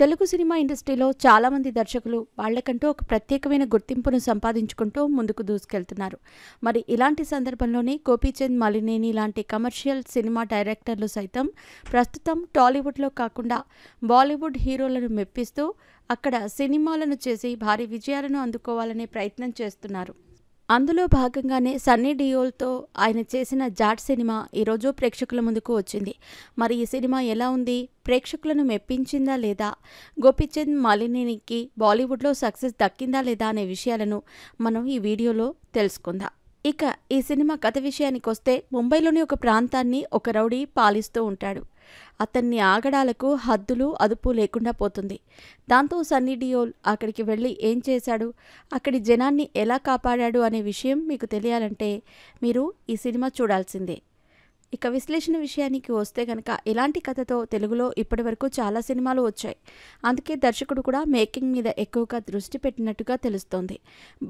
Telugu cinema ఇండస్ట్రీలో చాలామంది దర్శకులు వాళ్ళకంటూ ఒక ప్రత్యేకమైన గుర్తింపును సంపాదించుకుంటూ ముందుకు దూసుకెళ్తున్నారు. మరి ఇలాంటి సందర్భంలోనే గోపీచంద్ మలినేని లాంటి కమర్షియల్ సినిమా డైరెక్టర్లు సైతం ప్రస్తుతం టాలీవుడ్లో కాకుండా బాలీవుడ్ హీరోలను మెప్పిస్తూ అక్కడ సినిమాలను చేసి భారీ విజయాలను అందుకోవాలనే ప్రయత్నం చేస్తున్నారు. అందులో భాగంగానే సన్నీ డియోల్తో ఆయన చేసిన జాట్ సినిమా ఈరోజు ప్రేక్షకుల ముందుకు వచ్చింది. మరి ఈ సినిమా ఎలా ఉంది, ప్రేక్షకులను మెప్పించిందా లేదా, గోపీచంద్ మలినేనికి బాలీవుడ్లో సక్సెస్ దక్కిందా లేదా అనే విషయాలను మనం ఈ వీడియోలో తెలుసుకుందాం. ఇక ఈ సినిమా కథ విషయానికి వస్తే, ముంబైలోని ఒక ప్రాంతాన్ని ఒక రౌడీ పాలిస్తూ ఉంటాడు. అతన్ని ఆగడాలకు హద్దులు అదుపు లేకుండా పోతుంది. దాంతో సన్నీ డియోల్ అక్కడికి వెళ్ళి ఏం చేశాడు, అక్కడి జనాన్ని ఎలా కాపాడాడు అనే విషయం మీకు తెలియాలంటే మీరు ఈ సినిమా చూడాల్సిందే. ఇక విశ్లేషణ విషయానికి వస్తే కనుక, ఇలాంటి కథతో తెలుగులో ఇప్పటివరకు చాలా సినిమాలు వచ్చాయి. అందుకే దర్శకుడు కూడా మేకింగ్ మీద ఎక్కువగా దృష్టి పెట్టినట్టుగా తెలుస్తోంది.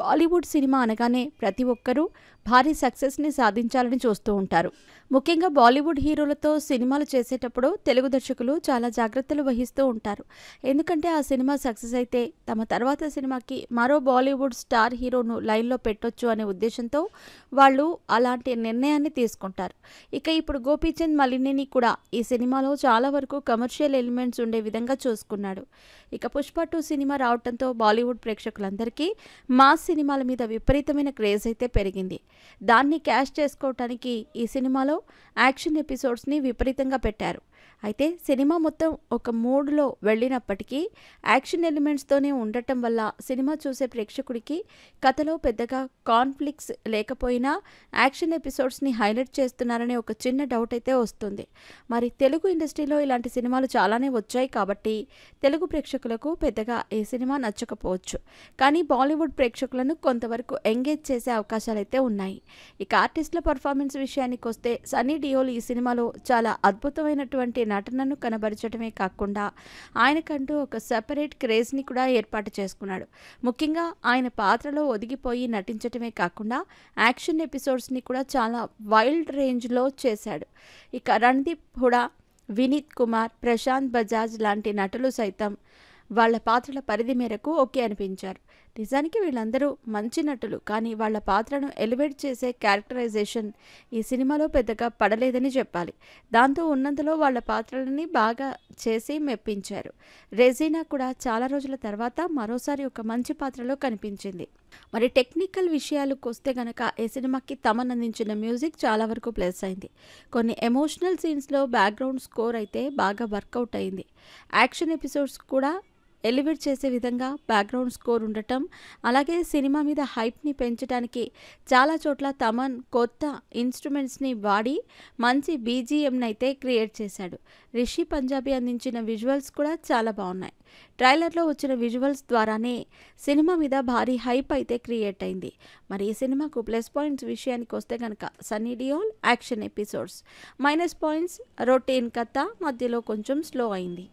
బాలీవుడ్ సినిమా అనగానే ప్రతి ఒక్కరూ భారీ సక్సెస్ని సాధించాలని చూస్తూ ఉంటారు. ముఖ్యంగా బాలీవుడ్ హీరోలతో సినిమాలు చేసేటప్పుడు తెలుగు దర్శకులు చాలా జాగ్రత్తలు వహిస్తూ ఉంటారు. ఎందుకంటే ఆ సినిమా సక్సెస్ అయితే తమ తర్వాత సినిమాకి మరో బాలీవుడ్ స్టార్ హీరోను లైన్లో పెట్టొచ్చు అనే ఉద్దేశంతో వాళ్ళు అలాంటి నిర్ణయాన్ని తీసుకుంటారు. ఇక ఇప్పుడు గోపీచంద్ మలినేని కూడా ఈ సినిమాలో చాలా వరకు కమర్షియల్ ఎలిమెంట్స్ ఉండే విధంగా చూసుకున్నాడు. ఇక పుష్ప 2 సినిమా రావడంతో బాలీవుడ్ ప్రేక్షకులందరికీ మాస్ సినిమాల మీద విపరీతమైన క్రేజ్ అయితే పెరిగింది. దాన్ని క్యాష్ చేసుకోవటానికి ఈ సినిమాలో యాక్షన్ ఎపిసోడ్స్ని విపరీతంగా పెట్టారు. అయితే సినిమా మొత్తం ఒక మూడ్లో వెళ్ళినప్పటికీ యాక్షన్ ఎలిమెంట్స్తోనే ఉండటం వల్ల సినిమా చూసే ప్రేక్షకుడికి కథలో పెద్దగా కాన్ఫ్లిక్ట్స్ లేకపోయినా యాక్షన్ ఎపిసోడ్స్ని హైలైట్ చేస్తున్నారనే ఒక చిన్న డౌట్ అయితే వస్తుంది. మరి తెలుగు ఇండస్ట్రీలో ఇలాంటి సినిమాలు చాలానే వచ్చాయి కాబట్టి తెలుగు ప్రేక్షకులకు పెద్దగా ఈ సినిమా నచ్చకపోవచ్చు. కానీ బాలీవుడ్ ప్రేక్షకులను కొంతవరకు ఎంగేజ్ చేసే అవకాశాలైతే ఉన్నాయి. ఇక ఆర్టిస్టుల పర్ఫార్మెన్స్ విషయానికి వస్తే, సన్నీ డియోల్ ఈ సినిమాలో చాలా అద్భుతమైనటువంటి నటనను కనబరచడమే కాకుండా ఆయనకంటూ ఒక సెపరేట్ క్రేజ్ని కూడా ఏర్పాటు చేసుకున్నాడు. ముఖ్యంగా ఆయన పాత్రలో ఒదిగిపోయి నటించడమే కాకుండా యాక్షన్ ఎపిసోడ్స్ని కూడా చాలా వైల్డ్ రేంజ్లో చేశాడు. ఇక రణదీప్ హుడా, వినీత్ కుమార్, ప్రశాంత్ బజాజ్ లాంటి నటులు సైతం వాళ్ళ పాత్రల పరిధి మేరకు ఓకే అనిపించారు. నిజానికి వీళ్ళందరూ మంచి నటులు, కానీ వాళ్ళ పాత్రను ఎలివేట్ చేసే క్యారెక్టరైజేషన్ ఈ సినిమాలో పెద్దగా పడలేదని చెప్పాలి. దాంతో ఉన్నంతలో వాళ్ళ పాత్రలని బాగా చేసి మెప్పించారు. రెజీనా కూడా చాలా రోజుల తర్వాత మరోసారి ఒక మంచి పాత్రలో కనిపించింది. మరి టెక్నికల్ విషయాలకు వస్తే గనక, ఈ సినిమాకి తమన్ అందించిన మ్యూజిక్ చాలా వరకు ప్లస్ అయింది. కొన్ని ఎమోషనల్ సీన్స్లో బ్యాక్గ్రౌండ్ స్కోర్ అయితే బాగా వర్కౌట్ అయింది. యాక్షన్ ఎపిసోడ్స్ కూడా ఎలివేట్ చేసే విధంగా బ్యాక్గ్రౌండ్ స్కోర్ ఉండటం, అలాగే సినిమా మీద హైప్ని పెంచడానికి చాలా చోట్ల తమన్ కొత్త ఇన్స్ట్రుమెంట్స్ని వాడి మంచి బీజిఎంని అయితే క్రియేట్ చేశాడు. రిషి పంజాబీ అందించిన విజువల్స్ కూడా చాలా బాగున్నాయి. ట్రైలర్లో వచ్చిన విజువల్స్ ద్వారానే సినిమా మీద భారీ హైప్ అయితే క్రియేట్ అయింది. మరి ఈ సినిమాకు ప్లస్ పాయింట్స్ విషయానికి వస్తే కనుక, Sunny Deol action episodes, minus points routine కథ మధ్యలో కొంచెం స్లో అయింది.